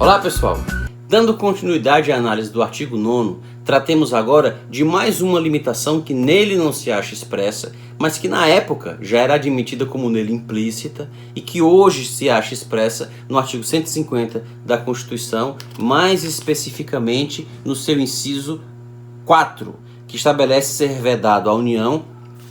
Olá pessoal, dando continuidade à análise do artigo 9º, tratemos agora de mais uma limitação que nele não se acha expressa, mas que na época já era admitida como nele implícita e que hoje se acha expressa no artigo 150 da Constituição, mais especificamente no seu inciso 4, que estabelece ser vedado à União,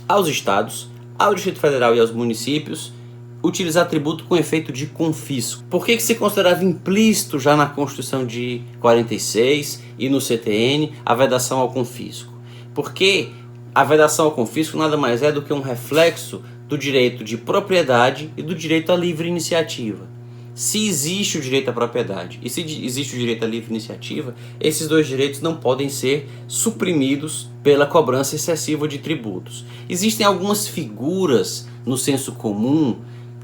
aos Estados, ao Distrito Federal e aos municípios utilizar tributo com efeito de confisco. Por que se considerava implícito já na Constituição de 46 e no CTN a vedação ao confisco? Porque a vedação ao confisco nada mais é do que um reflexo do direito de propriedade e do direito à livre iniciativa. Se existe o direito à propriedade e se existe o direito à livre iniciativa, esses dois direitos não podem ser suprimidos pela cobrança excessiva de tributos. Existem algumas figuras no senso comum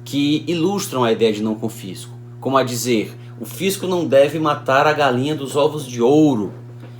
que ilustram a ideia de não confisco, como a dizer, o fisco não deve matar a galinha dos ovos de ouro.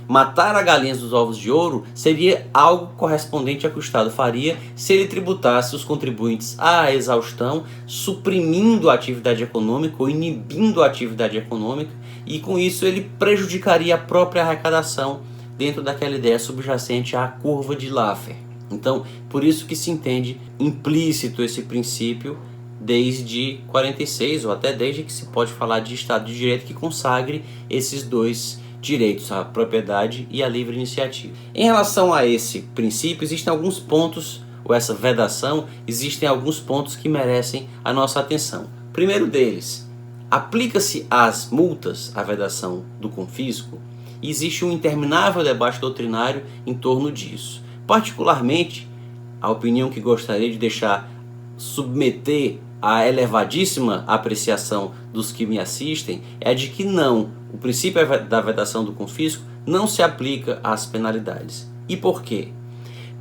Matar a galinha dos ovos de ouro seria algo correspondente ao que o Estado faria se ele tributasse os contribuintes à exaustão, suprimindo a atividade econômica ou inibindo a atividade econômica, e com isso ele prejudicaria a própria arrecadação dentro daquela ideia subjacente à curva de Laffer. Então, por isso que se entende implícito esse princípio desde 46, ou até desde que se pode falar de Estado de Direito que consagre esses dois direitos, a propriedade e a livre iniciativa. Em relação a esse princípio, existem alguns pontos, ou essa vedação, existem alguns pontos que merecem a nossa atenção. Primeiro deles, aplica-se às multas a vedação do confisco, e existe um interminável debate doutrinário em torno disso. Particularmente, a opinião que gostaria de deixar submeter a elevadíssima apreciação dos que me assistem é a de que não, o princípio da vedação do confisco não se aplica às penalidades. E por quê?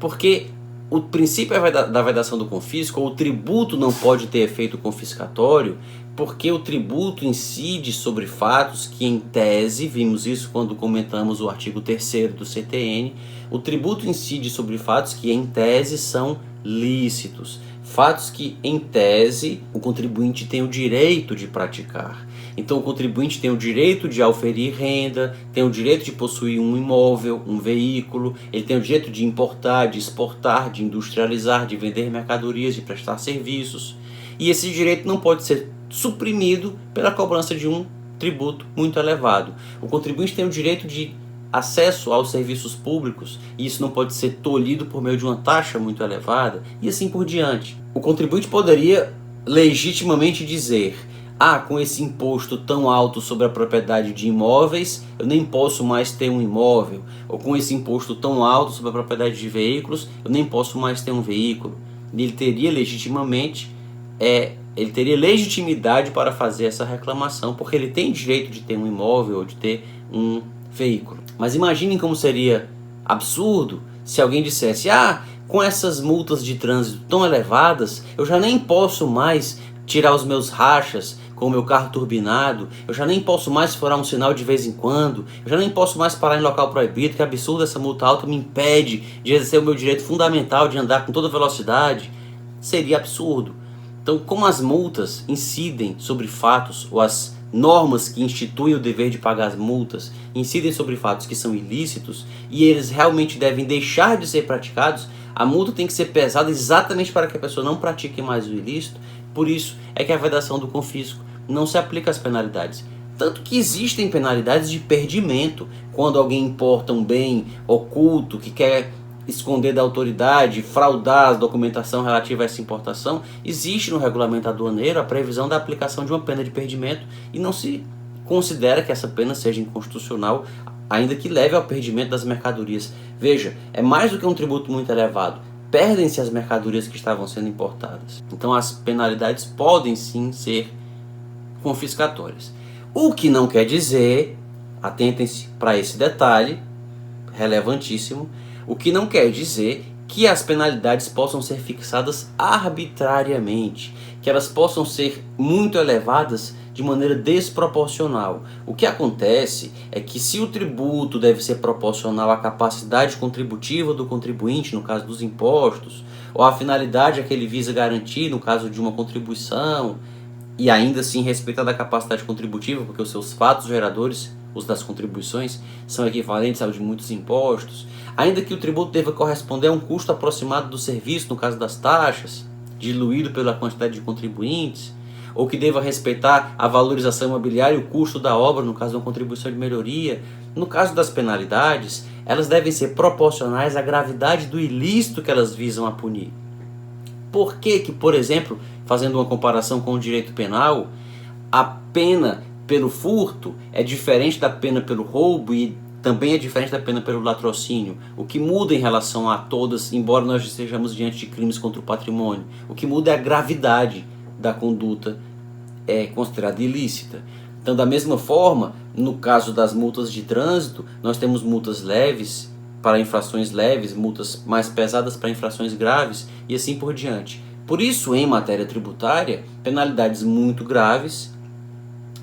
Porque o princípio da vedação do confisco, ou o tributo não pode ter efeito confiscatório, porque o tributo incide sobre fatos que, em tese, vimos isso quando comentamos o artigo 3º do CTN, o tributo incide sobre fatos que, em tese, são lícitos. Fatos que, em tese, o contribuinte tem o direito de praticar. Então, o contribuinte tem o direito de auferir renda, tem o direito de possuir um imóvel, um veículo, ele tem o direito de importar, de exportar, de industrializar, de vender mercadorias, de prestar serviços. E esse direito não pode ser suprimido pela cobrança de um tributo muito elevado. O contribuinte tem o direito de acesso aos serviços públicos, e isso não pode ser tolhido por meio de uma taxa muito elevada, e assim por diante. O contribuinte poderia legitimamente dizer: com esse imposto tão alto sobre a propriedade de imóveis, eu nem posso mais ter um imóvel. Ou com esse imposto tão alto sobre a propriedade de veículos, eu nem posso mais ter um veículo. Ele teria legitimidade para fazer essa reclamação, porque ele tem direito de ter um imóvel ou de ter um veículo. Mas imaginem como seria absurdo se alguém dissesse: com essas multas de trânsito tão elevadas, eu já nem posso mais tirar os meus rachas com o meu carro turbinado, eu já nem posso mais furar um sinal de vez em quando, eu já nem posso mais parar em local proibido, que absurdo, essa multa alta me impede de exercer o meu direito fundamental de andar com toda velocidade. Seria absurdo. Então, como as multas incidem sobre fatos, ou as normas que instituem o dever de pagar as multas incidem sobre fatos que são ilícitos e eles realmente devem deixar de ser praticados, a multa tem que ser pesada exatamente para que a pessoa não pratique mais o ilícito. Por isso é que a vedação do confisco não se aplica às penalidades. Tanto que existem penalidades de perdimento, quando alguém importa um bem oculto que quer esconder da autoridade, fraudar a documentação relativa a essa importação. Existe no regulamento aduaneiro a previsão da aplicação de uma pena de perdimento e não se considera que essa pena seja inconstitucional, ainda que leve ao perdimento das mercadorias. Veja, é mais do que um tributo muito elevado. Perdem-se as mercadorias que estavam sendo importadas. Então as penalidades podem sim ser confiscatórias. O que não quer dizer, atentem-se para esse detalhe relevantíssimo, o que não quer dizer que as penalidades possam ser fixadas arbitrariamente, que elas possam ser muito elevadas de maneira desproporcional. O que acontece é que se o tributo deve ser proporcional à capacidade contributiva do contribuinte, no caso dos impostos, ou à finalidade a que ele visa garantir, no caso de uma contribuição, e ainda assim respeitada a capacidade contributiva, porque os seus fatos geradores, os das contribuições, são equivalentes aos de muitos impostos, ainda que o tributo deva corresponder a um custo aproximado do serviço, no caso das taxas, diluído pela quantidade de contribuintes, ou que deva respeitar a valorização imobiliária e o custo da obra, no caso de uma contribuição de melhoria. No caso das penalidades, elas devem ser proporcionais à gravidade do ilícito que elas visam a punir. Por que, por exemplo, fazendo uma comparação com o direito penal, a pena pelo furto é diferente da pena pelo roubo e também é diferente da pena pelo latrocínio? O que muda em relação a todas, embora nós estejamos diante de crimes contra o patrimônio, o que muda é a gravidade da conduta considerada ilícita. Então, da mesma forma, no caso das multas de trânsito, nós temos multas leves para infrações leves, multas mais pesadas para infrações graves e assim por diante. Por isso, em matéria tributária, penalidades muito graves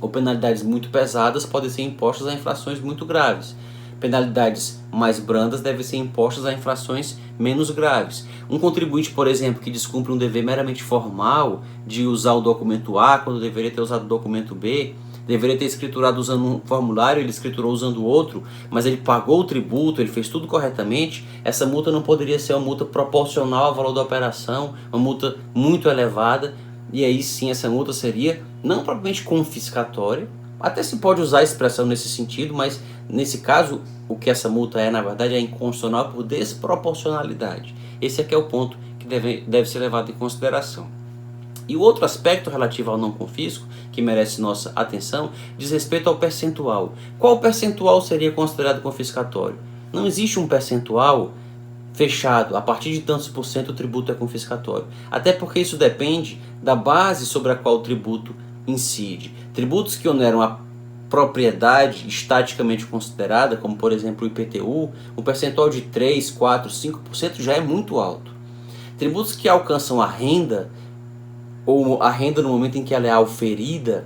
ou penalidades muito pesadas podem ser impostas a infrações muito graves. Penalidades mais brandas devem ser impostas a infrações menos graves. Um contribuinte, por exemplo, que descumpre um dever meramente formal de usar o documento A quando deveria ter usado o documento B, deveria ter escriturado usando um formulário, ele escriturou usando outro, mas ele pagou o tributo, ele fez tudo corretamente, essa multa não poderia ser uma multa proporcional ao valor da operação, uma multa muito elevada, e aí sim essa multa seria não propriamente confiscatória, até se pode usar a expressão nesse sentido, mas nesse caso o que essa multa é, na verdade, é inconstitucional por desproporcionalidade. Esse aqui é o ponto que deve ser levado em consideração. E o outro aspecto relativo ao não confisco, que merece nossa atenção, diz respeito ao percentual. Qual percentual seria considerado confiscatório? Não existe um percentual fechado, a partir de tantos por cento o tributo é confiscatório. Até porque isso depende da base sobre a qual o tributo incide. Tributos que oneram a propriedade estaticamente considerada, como por exemplo o IPTU, um percentual de 3, 4, 5% já é muito alto. Tributos que alcançam a renda, ou a renda no momento em que ela é auferida,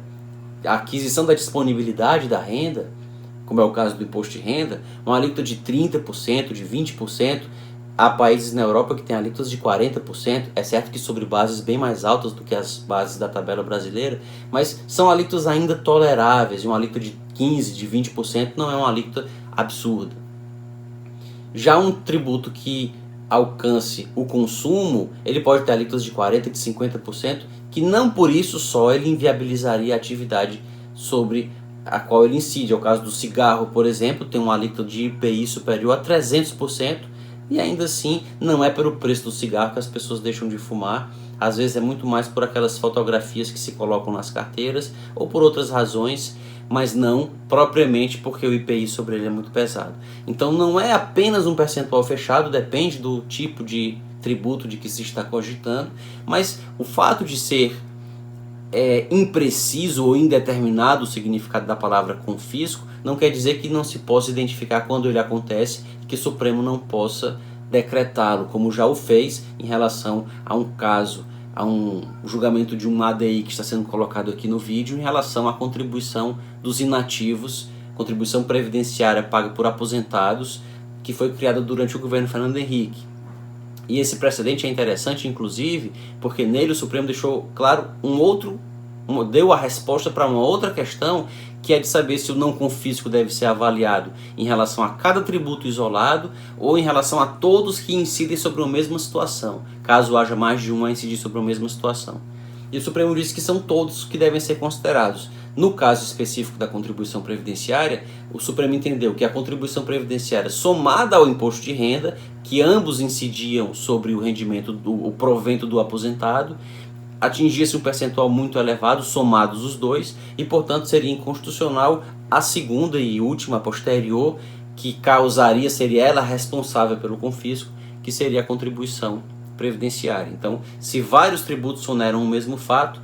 a aquisição da disponibilidade da renda, como é o caso do imposto de renda, uma alíquota de 30%, de 20%, há países na Europa que têm alíquotas de 40%, é certo que sobre bases bem mais altas do que as bases da tabela brasileira, mas são alíquotas ainda toleráveis, e uma alíquota de 15%, de 20% não é uma alíquota absurda. Já um tributo que alcance o consumo, ele pode ter alíquotas de 40%, de 50%, que não por isso só ele inviabilizaria a atividade sobre a qual ele incide. É o caso do cigarro, por exemplo, tem uma alíquota de IPI superior a 300%, e ainda assim não é pelo preço do cigarro que as pessoas deixam de fumar. Às vezes é muito mais por aquelas fotografias que se colocam nas carteiras ou por outras razões, mas não propriamente porque o IPI sobre ele é muito pesado. Então não é apenas um percentual fechado, depende do tipo de tributo de que se está cogitando, mas o fato de ser impreciso ou indeterminado o significado da palavra confisco não quer dizer que não se possa identificar quando ele acontece e que o Supremo não possa decretá-lo, como já o fez em relação a um caso, a um julgamento de um ADI que está sendo colocado aqui no vídeo, em relação à contribuição dos inativos, contribuição previdenciária paga por aposentados, que foi criada durante o governo Fernando Henrique. E esse precedente é interessante, inclusive, porque nele o Supremo deixou claro deu a resposta para uma outra questão, que é de saber se o não confisco deve ser avaliado em relação a cada tributo isolado ou em relação a todos que incidem sobre a mesma situação, caso haja mais de um a incidir sobre a mesma situação. E o Supremo disse que são todos que devem ser considerados. No caso específico da contribuição previdenciária, o Supremo entendeu que a contribuição previdenciária somada ao imposto de renda, que ambos incidiam sobre o rendimento, o provento do aposentado, atingia-se um percentual muito elevado, somados os dois, e portanto seria inconstitucional a segunda e última, a posterior, que seria ela responsável pelo confisco, que seria a contribuição previdenciária. Então, se vários tributos oneram o mesmo fato,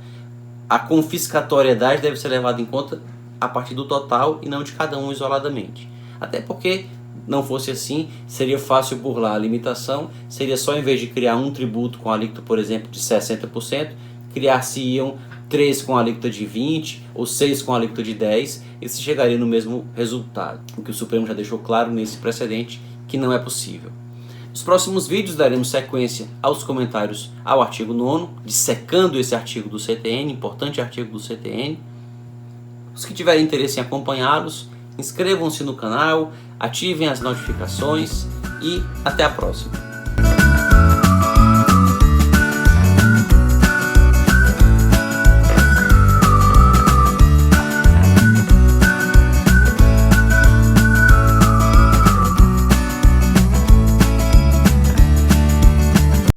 a confiscatoriedade deve ser levada em conta a partir do total e não de cada um isoladamente. Até porque, não fosse assim, seria fácil burlar a limitação, seria só, em vez de criar um tributo com alíquota, por exemplo, de 60%, criar-se-iam 3 com alíquota de 20% ou 6 com alíquota de 10%, e se chegaria no mesmo resultado. O que o Supremo já deixou claro nesse precedente, que não é possível. Nos próximos vídeos daremos sequência aos comentários ao artigo 9º, dissecando esse artigo do CTN, importante artigo do CTN. Os que tiverem interesse em acompanhá-los, inscrevam-se no canal, ativem as notificações e até a próxima.